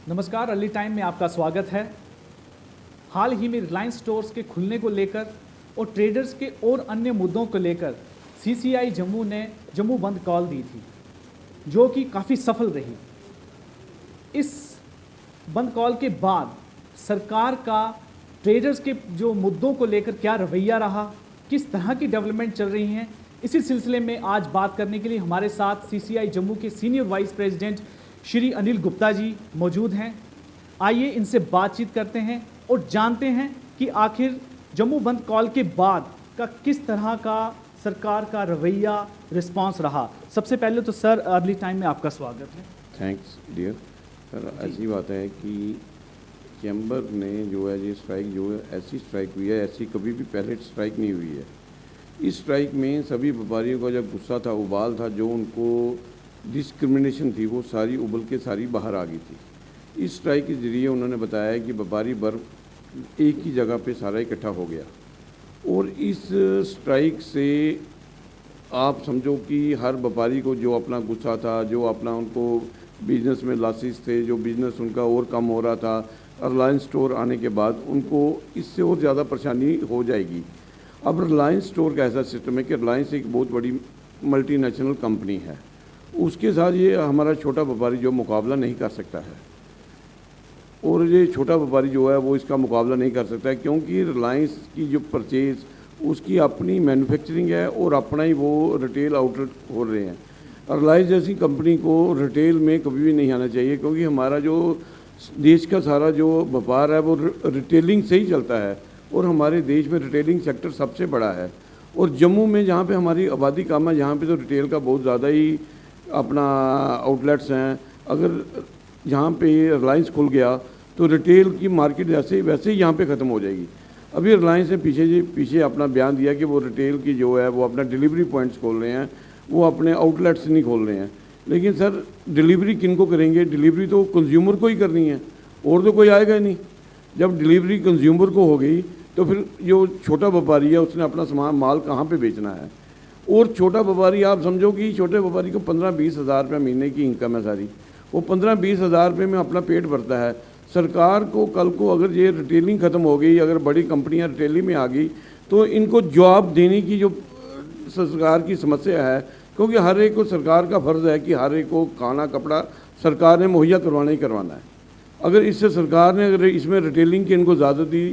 नमस्कार, early time में आपका स्वागत है। हाल ही में रिलायंस स्टोर्स के खुलने को लेकर और ट्रेडर्स के और अन्य मुद्दों को लेकर सीसीआई जम्मू ने जम्मू बंद कॉल दी थी, जो कि काफ़ी सफल रही। इस बंद कॉल के बाद सरकार का ट्रेडर्स के जो मुद्दों को लेकर क्या रवैया रहा, किस तरह की डेवलपमेंट चल रही हैं, इसी सिलसिले में आज बात करने के लिए हमारे साथ सीसीआई जम्मू के senior vice president Shri Anil Gupta ji मौजूद हैं। आइए इनसे बातचीत करते हैं और जानते हैं कि आखिर जम्मू बंद कॉल के बाद का किस तरह का सरकार का रवैया रिस्पांस रहा। सबसे पहले तो सर, अर्ली टाइम में आपका स्वागत है। Thanks dear sir. ऐसी बात है कि चैम्बर ने जो है ये स्ट्राइक जो है ऐसी स्ट्राइक हुई है, ऐसी कभी भी पहले स्ट्राइक नहीं हुई है। इस स्ट्राइक में सभी व्यापारियों का जब गुस्सा था, उबाल था, जो उनको डिस्क्रिमिनेशन थी, वो सारी उबल के सारी बाहर आ गई थी। इस स्ट्राइक के ज़रिए उन्होंने बताया कि व्यापारी वर्ग एक ही जगह पे सारा इकट्ठा हो गया और इस स्ट्राइक से आप समझो कि हर व्यापारी को जो अपना गुस्सा था, जो अपना उनको बिजनेस में लॉसेस थे, जो बिजनेस उनका और कम हो रहा था, रिलायंस स्टोर आने के बाद उनको इससे और ज़्यादा परेशानी हो जाएगी। अब रिलायंस स्टोर का ऐसा सिस्टम है कि रिलायंस एक बहुत बड़ी मल्टीनेशनल कंपनी है, उसके साथ ये हमारा छोटा व्यापारी जो मुकाबला नहीं कर सकता है, और ये छोटा व्यापारी जो है वो इसका मुकाबला नहीं कर सकता है, क्योंकि रिलायंस की जो परचेज़ उसकी अपनी मैन्युफैक्चरिंग है और अपना ही वो रिटेल आउटलेट खोल रहे हैं। रिलायंस जैसी कंपनी को रिटेल में कभी भी नहीं आना चाहिए, क्योंकि हमारा जो देश का सारा जो व्यापार है वो रिटेलिंग से ही चलता है और हमारे देश में रिटेलिंग सेक्टर सबसे बड़ा है। और जम्मू में जहाँ पे हमारी आबादी कम है, जहाँ पे तो रिटेल का बहुत ज़्यादा ही अपना आउटलेट्स हैं। अगर यहाँ पे रिलायंस खुल गया तो रिटेल की मार्केट जैसे वैसे ही यहाँ पे ख़त्म हो जाएगी। अभी रिलायंस ने पीछे अपना बयान दिया कि वो रिटेल की जो है वो अपना डिलीवरी पॉइंट्स खोल रहे हैं, वो अपने आउटलेट्स नहीं खोल रहे हैं। लेकिन सर, डिलीवरी किन को करेंगे? डिलीवरी तो कंज्यूमर को ही करनी है, और तो कोई आएगा ही नहीं। जब डिलीवरी कंज्यूमर को हो गई तो फिर जो छोटा व्यापारी है उसने अपना सामान माल कहाँ पे बेचना है? और छोटा व्यापारी, आप समझो कि छोटे व्यापारी को 15-20 हज़ार रुपये महीने की इनकम है सारी, वो 15-20 हज़ार रुपये में अपना पेट भरता है। सरकार को कल को अगर ये रिटेलिंग ख़त्म हो गई, अगर बड़ी कंपनियां रिटेलिंग में आ गई, तो इनको जॉब देने की जो सरकार की समस्या है, क्योंकि हर एक को सरकार का फ़र्ज़ है कि हर एक को खाना कपड़ा सरकार ने मुहैया करवाना ही करवाना है। अगर इससे सरकार ने अगर इसमें रिटेलिंग की इनको ज़्यादा दी,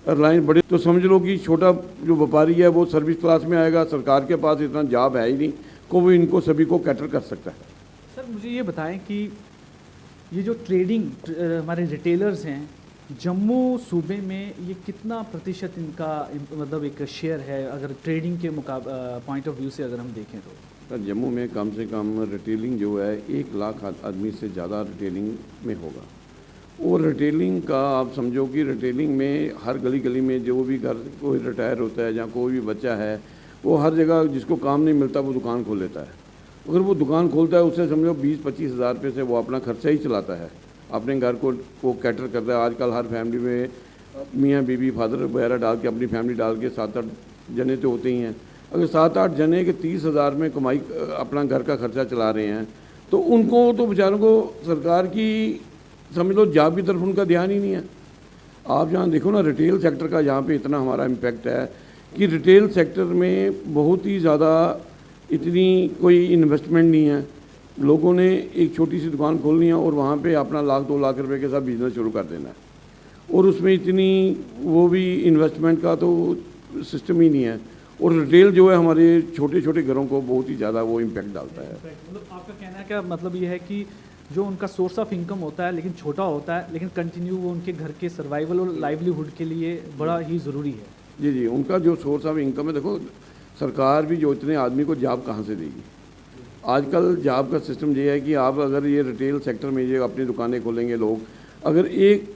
रिलायंस बड़े, तो समझ लो कि छोटा जो व्यापारी है वो सर्विस क्लास में आएगा। सरकार के पास इतना जॉब है ही नहीं को वो इनको सभी को कैटर कर सकता है। सर, मुझे ये बताएं कि ये जो हमारे रिटेलर्स हैं जम्मू सूबे में, ये कितना प्रतिशत इनका मतलब एक शेयर है अगर ट्रेडिंग के पॉइंट ऑफ व्यू से अगर हम देखें तो? सर, जम्मू में कम से कम रिटेलिंग जो है 1 लाख आदमी से ज़्यादा रिटेलिंग में होगा। और रिटेलिंग का आप समझो कि रिटेलिंग में हर गली गली में जो भी घर कोई रिटायर होता है या कोई भी बच्चा है, वो हर जगह जिसको काम नहीं मिलता वो दुकान खोल लेता है। अगर वो दुकान खोलता है उससे समझो 20-25 हज़ार रुपये से वो अपना खर्चा ही चलाता है, अपने घर को कैटर करता है। आजकल हर फैमिली में मियाँ बीवी फादर वगैरह डाल के, अपनी फैमिली डाल के 7-8 जने तो होते ही हैं। अगर 7-8 जने के 30 हज़ार में कमाई अपना घर का खर्चा चला रहे हैं, तो उनको तो बेचारों को सरकार की समझ लो जॉब की तरफ उनका ध्यान ही नहीं है। आप जहाँ देखो ना, रिटेल सेक्टर का यहाँ पे इतना हमारा इम्पैक्ट है कि रिटेल सेक्टर में बहुत ही ज़्यादा इतनी कोई इन्वेस्टमेंट नहीं है। लोगों ने एक छोटी सी दुकान खोलनी है और वहाँ पे अपना 1-2 लाख रुपए के साथ बिजनेस शुरू कर देना है, और उसमें इतनी वो भी इन्वेस्टमेंट का तो सिस्टम ही नहीं है। और रिटेल जो है हमारे छोटे छोटे घरों को बहुत ही ज़्यादा वो इम्पैक्ट डालता है। मतलब आपका कहना है क्या मतलब ये है कि जो उनका सोर्स ऑफ इनकम होता है लेकिन छोटा होता है, लेकिन कंटिन्यू वो उनके घर के सर्वाइवल और लाइवलीहुड के लिए बड़ा ही ज़रूरी है? जी जी, उनका जो सोर्स ऑफ इनकम है, देखो सरकार भी जो इतने आदमी को जॉब कहाँ से देगी? आजकल जॉब का सिस्टम ये है कि आप अगर ये रिटेल सेक्टर में ये अपनी दुकानें खोलेंगे लोग, अगर एक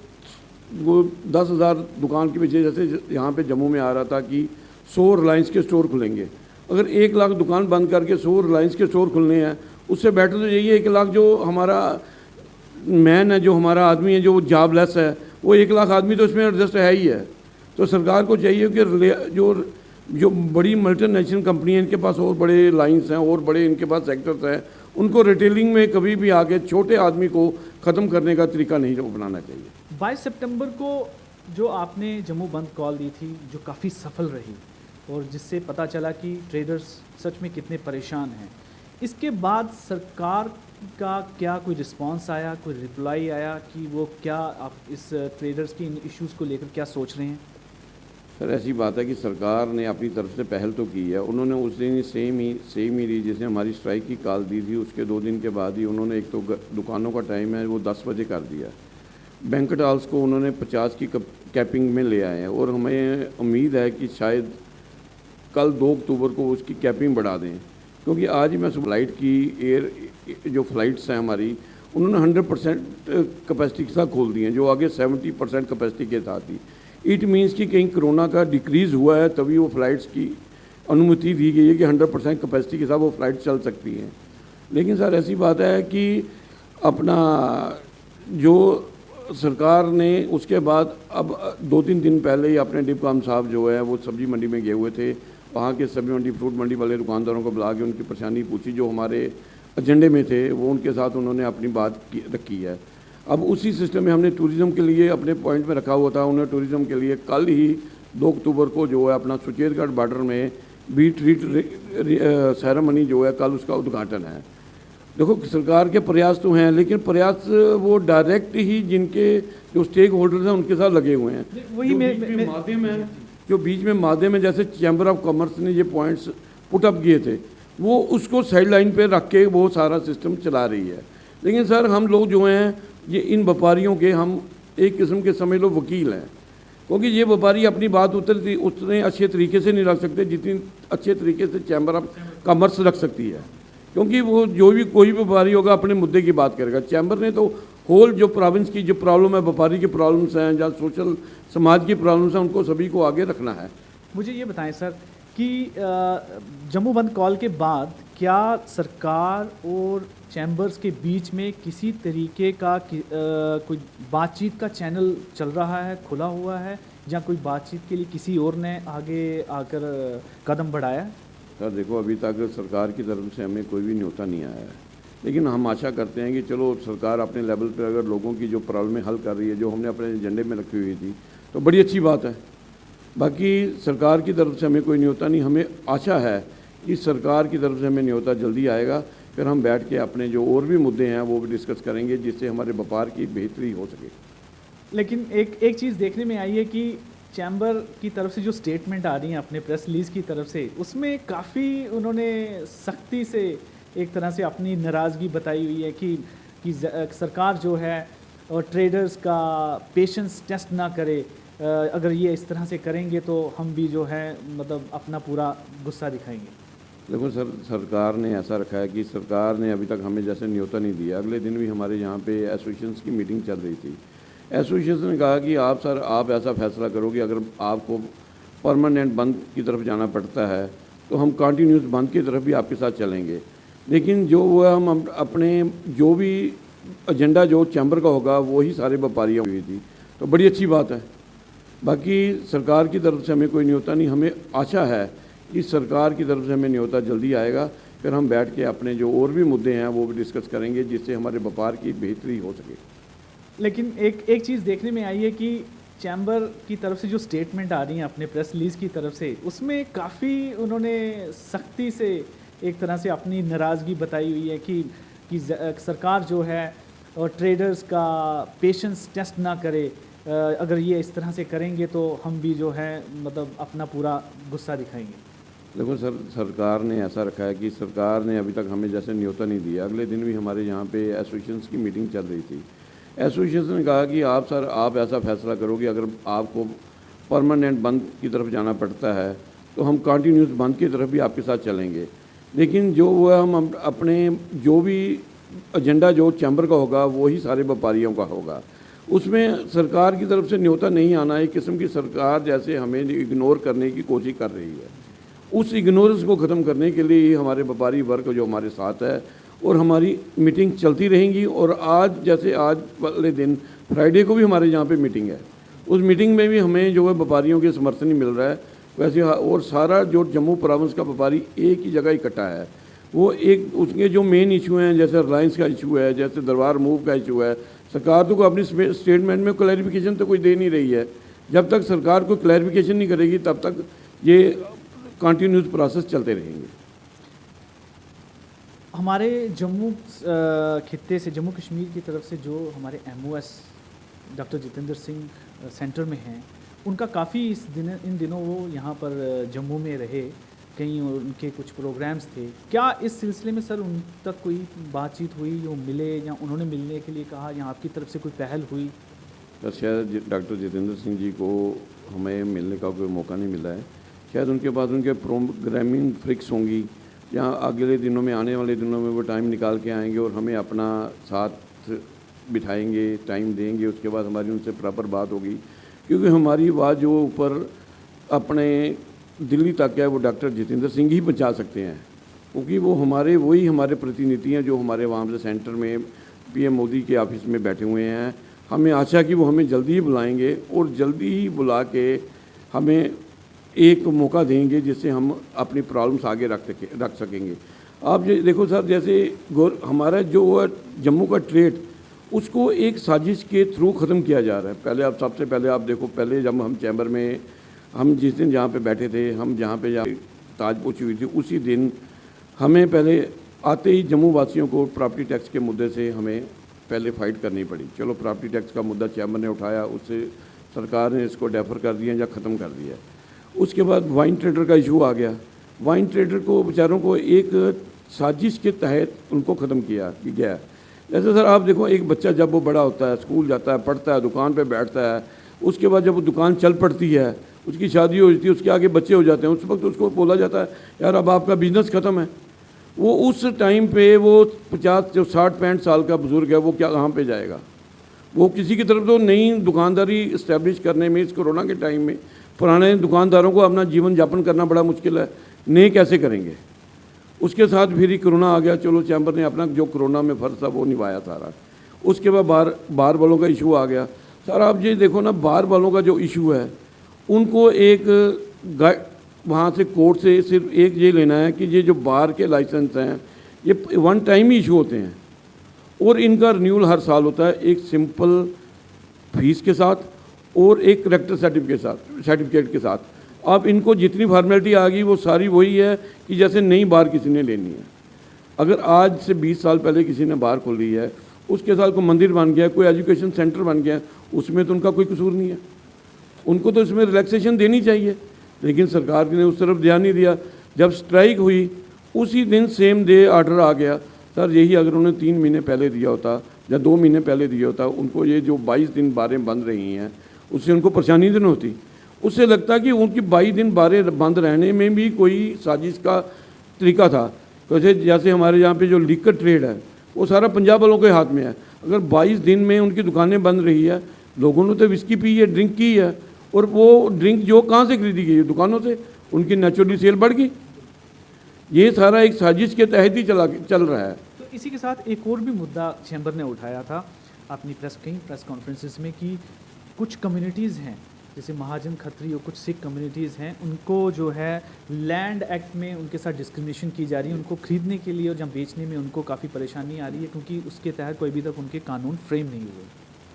वो 10,000 दुकान के पीछे, जैसे यहाँ पे जम्मू में आ रहा था कि 100 रिलायंस के स्टोर खुलेंगे, अगर 1 लाख दुकान बंद करके 100 रिलायंस के स्टोर खुलने हैं, उससे बेटर तो यही है 1 लाख जो हमारा मैन है, जो हमारा आदमी है, जो जॉबलेस है, वो 1 लाख आदमी तो इसमें एडजस्ट है ही है। तो सरकार को चाहिए कि जो बड़ी मल्टीनेशनल कंपनी है, इनके पास और बड़े लाइंस हैं और बड़े इनके पास सेक्टर्स हैं, उनको रिटेलिंग में कभी भी आके छोटे आदमी को ख़त्म करने का तरीका नहीं अपनाना चाहिए। 22 सितंबर को जो आपने जम्मू बंद कॉल दी थी, जो काफ़ी सफल रही और जिससे पता चला कि ट्रेडर्स सच में कितने परेशान हैं, इसके बाद सरकार का क्या कोई रिस्पांस आया, कोई रिप्लाई आया कि वो क्या आप इस ट्रेडर्स की इन इश्यूज़ को लेकर क्या सोच रहे हैं? सर ऐसी बात है कि सरकार ने अपनी तरफ से पहल तो की है। उन्होंने उस दिन सेम ही जिसने हमारी स्ट्राइक की कॉल दी थी उसके 2 दिन के बाद ही उन्होंने एक तो दुकानों का टाइम है वो 10 बजे कर दिया। बैंक्वेट हॉल्स को उन्होंने 50 की कैपिंग में ले आए हैं और हमें उम्मीद है कि शायद कल 2 अक्टूबर को उसकी कैपिंग बढ़ा दें, क्योंकि आज ही मैं फ्लाइट की एयर जो फ़्लाइट्स हैं हमारी उन्होंने 100% कैपेसिटी के साथ खोल दी हैं, जो आगे 70% कैपेसिटी के साथ थी। इट मीन्स कि कहीं कोरोना का डिक्रीज़ हुआ है तभी वो फ़्लाइट्स की अनुमति दी गई है कि 100% कैपेसिटी के साथ वो फ़्लाइट चल सकती हैं। लेकिन सर ऐसी बात है कि अपना जो सरकार ने उसके बाद अब 2-3 दिन पहले ही अपने डिप्टी साहब जो है वो सब्ज़ी मंडी में गए हुए थे। वहाँ के सब्ज़ी मंडी फ्रूट मंडी वाले दुकानदारों को बुला के उनकी परेशानी पूछी, जो हमारे एजेंडे में थे वो उनके साथ उन्होंने अपनी बात रखी है। अब उसी सिस्टम में हमने टूरिज़्म के लिए अपने पॉइंट में रखा हुआ था। उन्होंने टूरिज़्म के लिए कल ही 2 अक्टूबर को जो है अपना सुचेतगढ़ बॉर्डर में बीट रीट सेरेमनी जो है कल उसका उद्घाटन है। देखो सरकार के प्रयास तो हैं, लेकिन प्रयास वो डायरेक्ट ही जिनके जो स्टेक होल्डर्स हैं उनके साथ लगे हुए हैं। वही माध्यम है जो बीच में माध्यम है, जैसे चैम्बर ऑफ कॉमर्स ने ये पॉइंट्स पुट अप किए थे वो उसको साइड लाइन पर रख के वो सारा सिस्टम चला रही है। लेकिन सर हम लोग जो हैं ये इन व्यापारियों के हम एक किस्म के समझ लो वकील हैं, क्योंकि ये व्यापारी अपनी बात उतने अच्छे तरीके से नहीं रख सकते जितनी अच्छे तरीके से चैम्बर ऑफ कॉमर्स रख सकती है, क्योंकि वो जो भी कोई व्यापारी होगा अपने मुद्दे की बात करेगा। चैम्बर ने तो होल जो प्रोविंस की जो प्रॉब्लम है, व्यापारी की प्रॉब्लम्स हैं, जहाँ सोशल समाज की प्रॉब्लम्स हैं, उनको सभी को आगे रखना है। मुझे ये बताएं सर कि जम्मू बंद कॉल के बाद क्या सरकार और चैम्बर्स के बीच में किसी तरीके का कोई बातचीत का चैनल चल रहा है, खुला हुआ है, या कोई बातचीत के लिए किसी और ने आगे आकर कदम बढ़ाया? सर देखो अभी तक सरकार की तरफ से हमें कोई भी न्योता नहीं आया है, लेकिन हम आशा करते हैं कि चलो सरकार अपने लेवल पर अगर लोगों की जो प्रॉब्लमें हल कर रही है, जो हमने अपने एजेंडे में रखी हुई थी, तो बड़ी अच्छी बात है। बाकी सरकार की तरफ से हमें कोई न्योता नहीं, हमें आशा है कि सरकार की तरफ से हमें न्योता जल्दी आएगा, फिर हम बैठ के अपने जो और भी मुद्दे हैं वो भी डिस्कस करेंगे जिससे हमारे व्यापार की बेहतरी हो सके। लेकिन एक चीज़ देखने में आई है कि चैम्बर की तरफ से जो स्टेटमेंट आ रही हैं अपने प्रेस रिलीज़ की तरफ से, उसमें काफ़ी उन्होंने सख्ती से एक तरह से अपनी नाराज़गी बताई हुई है कि सरकार जो है और ट्रेडर्स का पेशेंस टेस्ट ना करे, अगर ये इस तरह से करेंगे तो हम भी जो है मतलब अपना पूरा गुस्सा दिखाएंगे। देखो सर सरकार ने ऐसा रखा है कि सरकार ने अभी तक हमें जैसे न्योता नहीं दिया। अगले दिन भी हमारे यहाँ पे एसोसिएशंस की मीटिंग चल रही थी। एसोसिएशन ने कहा कि आप ऐसा फैसला करो कि अगर आपको परमानेंट बंद की तरफ जाना पड़ता है तो हम कंटिन्यूस बंद की तरफ भी आपके साथ चलेंगे, लेकिन जो वो हम अपने जो भी एजेंडा जो चैम्बर का होगा वही सारे व्यापारियों हुई थी, तो बड़ी अच्छी बात है। बाकी सरकार की तरफ से हमें कोई न्योता नहीं, हमें आशा है कि सरकार की तरफ से हमें न्योता जल्दी आएगा, फिर हम बैठ के अपने जो और भी मुद्दे हैं वो भी डिस्कस करेंगे जिससे हमारे व्यापार की बेहतरी हो सके। लेकिन एक चीज़ देखने में आई है कि चैम्बर की तरफ से जो स्टेटमेंट आ रही हैं अपने प्रेस रिलीज़ की तरफ से, उसमें काफ़ी उन्होंने सख्ती से एक तरह से अपनी नाराज़गी बताई हुई है कि सरकार जो है और ट्रेडर्स का पेशेंस टेस्ट ना करे, अगर ये इस तरह से करेंगे तो हम भी जो है मतलब अपना पूरा गुस्सा दिखाएंगे। देखो सर सरकार ने ऐसा रखा है कि सरकार ने अभी तक हमें जैसे न्योता नहीं दिया। अगले दिन भी हमारे यहाँ पे एसोसिएशंस की मीटिंग चल रही थी। एसोसिएशन ने कहा कि आप ऐसा फैसला करो कि अगर आपको परमानेंट बंद की तरफ जाना पड़ता है तो हम कंटिन्यूस बंद की तरफ भी आपके साथ चलेंगे, लेकिन जो वो हम अपने जो भी एजेंडा जो चैम्बर का होगा वही सारे व्यापारियों का होगा। उसमें सरकार की तरफ से न्योता नहीं आना, एक किस्म की सरकार जैसे हमें इग्नोर करने की कोशिश कर रही है। उस इग्नोरेंस को ख़त्म करने के लिए ही हमारे व्यापारी वर्ग जो हमारे साथ है और हमारी मीटिंग चलती रहेंगी। और आज जैसे आज वाले दिन फ्राइडे को भी हमारे यहाँ पे मीटिंग है, उस मीटिंग में भी हमें जो है व्यापारियों के समर्थन ही मिल रहा है। वैसे और सारा जो जम्मू प्रोविंस का व्यापारी एक ही जगह इकट्ठा है, वो एक उसके जो मेन इशू हैं, जैसे रिलायंस का इशू है, जैसे दरबार मूव का इशू है, सरकार तो को अपनी स्टेटमेंट में क्लैरिफिकेशन तो कोई दे नहीं रही है। जब तक सरकार को क्लैरिफिकेशन नहीं करेगी तब तक ये कंटिन्यूस प्रोसेस चलते रहेंगे। हमारे जम्मू खित्ते से, जम्मू कश्मीर की तरफ से जो हमारे MOS doctor Jitendra Singh centre में हैं, उनका काफ़ी इन दिनों वो यहाँ पर जम्मू में रहे, कहीं उनके कुछ प्रोग्राम्स थे। क्या इस सिलसिले में सर उन तक कोई बातचीत हुई, वो मिले या उन्होंने मिलने के लिए कहा, या आपकी तरफ से कोई पहल हुई? सर शायद डॉक्टर जितेंद्र सिंह जी को हमें मिलने का कोई मौका नहीं मिला है। शायद उनके पास उनके प्रोग्रामिंग फिक्स होंगी, या अगले दिनों में, आने वाले दिनों में वो टाइम निकाल के आएंगे और हमें अपना साथ बिठाएंगे, टाइम देंगे, उसके बाद हमारी उनसे प्रॉपर बात होगी। क्योंकि हमारी बात जो ऊपर अपने दिल्ली तक है वो डॉक्टर जितेंद्र सिंह ही पहुंचा सकते हैं, क्योंकि वो वही हमारे प्रतिनिधि हैं जो हमारे वहाँ से सेंटर में PM मोदी के ऑफिस में बैठे हुए हैं। हमें आशा है कि वो हमें जल्दी ही बुलाएंगे और जल्दी ही बुला के हमें एक मौका देंगे जिससे हम अपनी प्रॉब्लम्स आगे रख सकेंगे। आप ये देखो सर, जैसे हमारा जो जम्मू का ट्रेड, उसको एक साजिश के थ्रू ख़त्म किया जा रहा है। पहले आप सबसे पहले आप देखो, पहले जब हम चैम्बर में, हम जिस दिन जहाँ पे बैठे थे, हम जहाँ पे ताजपोशी हुई थी, उसी दिन हमें पहले आते ही जम्मू वासियों को प्रॉपर्टी टैक्स के मुद्दे से हमें पहले फ़ाइट करनी पड़ी। चलो प्रॉपर्टी टैक्स का मुद्दा चैम्बर ने उठाया, उससे सरकार ने इसको डेफर कर दिया या ख़त्म कर दिया। उसके बाद वाइन ट्रेडर का इशू आ गया। वाइन ट्रेडर को बेचारों को एक साजिश के तहत उनको ख़त्म किया गया। जैसे सर आप देखो, एक बच्चा जब वो बड़ा होता है, स्कूल जाता है, पढ़ता है, दुकान पे बैठता है, उसके बाद जब वो दुकान चल पड़ती है, उसकी शादी हो जाती है, उसके आगे बच्चे हो जाते हैं, उस वक्त उसको बोला जाता है यार अब आपका बिज़नेस ख़त्म है। वो उस टाइम पे वो 50 जो 60-65 साल का बुज़ुर्ग है, वो क्या कहाँ पे जाएगा? वो किसी की तरफ तो नई दुकानदारी इस्टेब्लिश करने में, इस कोरोना के टाइम में पुराने दुकानदारों को अपना जीवन यापन करना बड़ा मुश्किल है, नए कैसे करेंगे? उसके साथ फिर ही कोरोना आ गया। चलो चैम्बर ने अपना जो कोरोना में फ़र्ज था वो निभाया सारा। उसके बाद बार वालों का इशू आ गया। सर आप ये देखो ना, बार वालों का जो इशू है, उनको एक वहाँ से कोर्ट से सिर्फ एक ये लेना है कि ये जो बार के लाइसेंस हैं ये वन टाइम ही इशू होते हैं और इनका रिन्यूअल हर साल होता है, एक सिंपल फीस के साथ और एक करेक्टर सर्टिफिकेट के साथ। अब इनको जितनी फार्मेलिटी आ गई वो सारी वही है कि जैसे नई बार किसी ने लेनी है। अगर आज से 20 साल पहले किसी ने बार खोल ली है, उसके साल को मंदिर बन गया, कोई एजुकेशन सेंटर बन गया, उसमें तो उनका कोई कसूर नहीं है। उनको तो इसमें रिलैक्सेशन देनी चाहिए, लेकिन सरकार ने उस तरफ ध्यान नहीं दिया। जब स्ट्राइक हुई उसी दिन सेम डे ऑर्डर आ गया। सर यही अगर उन्होंने 3 महीने पहले दिया होता या 2 महीने पहले दिया होता, उनको ये जो 22 दिन बारें बंद रही हैं उससे उनको परेशानी नहीं होती। उससे लगता कि उनकी 22 दिन बारें बंद रहने में भी कोई साजिश का तरीका था। जैसे हमारे यहाँ पे जो लीकर ट्रेड है वो सारा पंजाब वालों के हाथ में है। अगर 22 दिन में उनकी दुकानें बंद रही है, लोगों ने तो विस्की पी है, ड्रिंक की है, और वो ड्रिंक जो कहाँ से खरीदी गई है? दुकानों से। उनकी नेचुरली सेल बढ़ गई। ये सारा एक साजिश के तहत ही चल रहा है। तो इसी के साथ एक और भी मुद्दा चैम्बर ने उठाया था अपनी प्रेस कॉन्फ्रेंसेस में कि कुछ कम्युनिटीज़ हैं, जैसे महाजन, खत्री और कुछ सिख कम्युनिटीज़ हैं, उनको जो है लैंड एक्ट में उनके साथ डिस्क्रिमिनेशन की जा रही है। उनको खरीदने के लिए और जब बेचने में उनको काफ़ी परेशानी आ रही है, क्योंकि उसके तहत कोई भी तक उनके कानून फ्रेम नहीं हुए।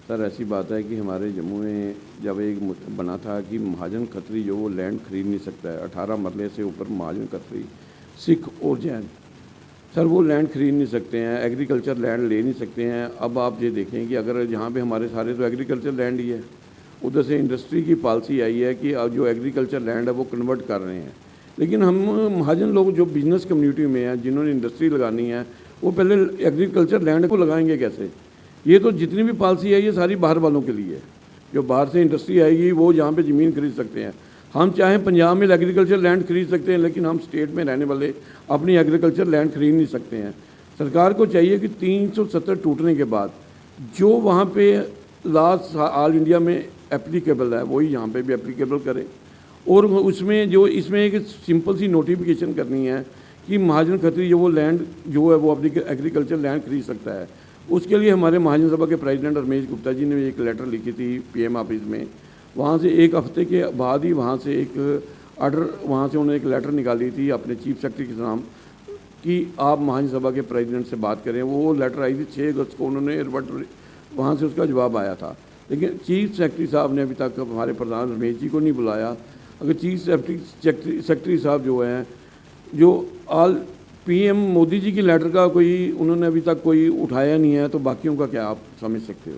सर ऐसी बात है कि हमारे जम्मू में जब एक बना था कि महाजन खत्री जो वो लैंड खरीद नहीं सकता है, 18 मरले से ऊपर महाजन खत्री, सिख और जैन, सर वो लैंड खरीद नहीं सकते हैं, एग्रीकल्चर लैंड ले नहीं सकते हैं। अब आप ये देखें कि अगर यहाँ पे हमारे सारे तो एग्रीकल्चर लैंड ही है, उधर से इंडस्ट्री की पॉलिसी आई है कि अब जो एग्रीकल्चर लैंड है वो कन्वर्ट कर रहे हैं। लेकिन हम महाजन लोग जो बिज़नेस कम्युनिटी में हैं, जिन्होंने इंडस्ट्री लगानी है, वो पहले एग्रीकल्चर लैंड को लगाएंगे कैसे? ये तो जितनी भी पॉलिसी है ये सारी बाहर वालों के लिए है। जो बाहर से इंडस्ट्री आएगी वो यहाँ पे ज़मीन खरीद सकते हैं। हम चाहें पंजाब में एग्रीकल्चर लैंड खरीद सकते हैं, लेकिन हम स्टेट में रहने वाले अपनी एग्रीकल्चर लैंड खरीद नहीं सकते हैं। सरकार को चाहिए कि 370 टूटने के बाद जो वहाँ पे लॉज ऑल इंडिया में एप्लीकेबल है वही यहाँ पे भी एप्लीकेबल करे, और उसमें जो इसमें एक सिंपल सी नोटिफिकेशन करनी है कि महाजन खत्री जो वो लैंड जो है वो अपनी एग्रीकल्चर लैंड खरीद सकता है। उसके लिए हमारे महाजन सभा के प्रेसिडेंट रमेश गुप्ता जी ने एक लेटर लिखी थी PM ऑफिस में। वहाँ से एक हफ्ते के बाद ही वहाँ से एक ऑर्डर, वहाँ से उन्होंने एक लेटर निकाली थी अपने चीफ सेक्रेटरी के नाम कि आप महासभा के प्रेसिडेंट से बात करें। वो लेटर आई थी 6 अगस्त को, उन्होंने वहाँ से उसका जवाब आया था, लेकिन चीफ सेक्रेटरी साहब ने अभी तक हमारे प्रधान रमेश जी को नहीं बुलाया। अगर चीफ सेक्रेटरी साहब जो हैं, जो ऑल पीएम मोदी जी की लेटर का कोई उन्होंने अभी तक कोई उठाया नहीं है, तो बाकियों का क्या आप समझ सकते हो?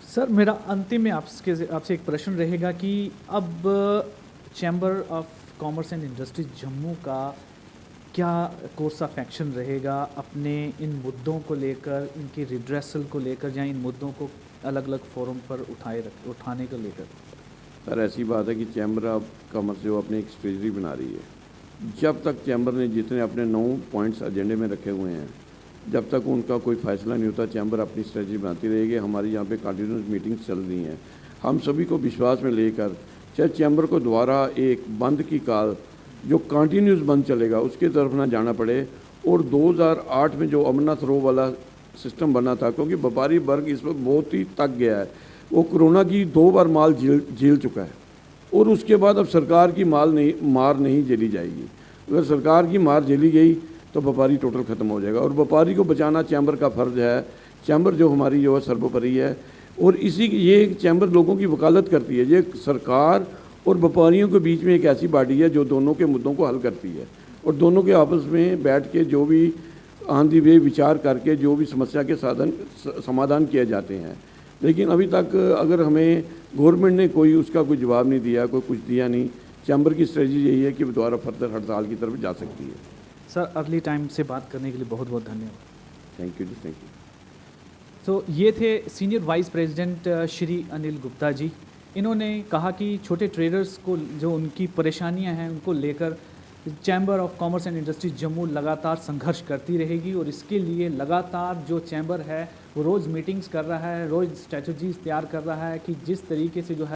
सर, मेरा अंतिम में आपसे एक प्रश्न रहेगा कि अब chamber of commerce and industries Jammu का क्या कोर्स ऑफ एक्शन रहेगा अपने इन मुद्दों को लेकर, इनकी रिड्रेसल को लेकर, या इन मुद्दों को अलग अलग फोरम पर उठाने को लेकर? सर, ऐसी बात है कि चैम्बर ऑफ कॉमर्स जो अपनी एक स्ट्रेटजी बना रही है, जब तक चैम्बर ने जितने अपने 9 पॉइंट्स एजेंडे में रखे हुए हैं, जब तक उनका कोई फैसला नहीं होता, चैम्बर अपनी स्ट्रेटजी बनाती रहेगी। हमारी यहाँ पे कंटिन्यूस मीटिंग्स चल रही हैं। हम सभी को विश्वास में लेकर, चाहे चैम्बर को दोबारा एक बंद की काल जो कंटिन्यूस बंद चलेगा उसके तरफ ना जाना पड़े। और 2008 में जो अमरनाथ रो वाला सिस्टम बना था, क्योंकि व्यापारी वर्ग इस वक्त बहुत ही थक गया है, वो कोरोना की 2 बार माल झेल चुका है, और उसके बाद अब सरकार की मार नहीं झेली जाएगी। अगर सरकार की मार झेली गई तो व्यापारी टोटल ख़त्म हो जाएगा, और व्यापारी को बचाना चैम्बर का फ़र्ज़ है। चैम्बर जो हमारी जो है सर्वोपरि है, और ये चैम्बर लोगों की वकालत करती है। ये सरकार और व्यापारियों के बीच में एक ऐसी बॉडी है जो दोनों के मुद्दों को हल करती है, और दोनों के आपस में बैठ के जो भी ऑन दी वे विचार करके जो भी समस्या के समाधान किए जाते हैं। लेकिन अभी तक अगर हमें गवर्नमेंट ने कोई उसका कोई जवाब नहीं दिया, कोई कुछ दिया नहीं। चैम्बर की स्ट्रेटजी यही है कि दोबारा फर्दर हड़ताल की तरफ जा सकती है। सर, अर्ली टाइम से बात करने के लिए बहुत बहुत धन्यवाद। Thank you ji, thank you. तो ये थे senior vice president Shri Anil Gupta ji. इन्होंने कहा कि छोटे ट्रेडर्स को जो उनकी परेशानियां हैं उनको लेकर chamber of commerce and industries Jammu लगातार संघर्ष करती रहेगी, और इसके लिए लगातार जो चैम्बर है वो रोज़ मीटिंग्स कर रहा है, रोज़ स्ट्रेटजीज तैयार कर रहा है कि जिस तरीके से जो है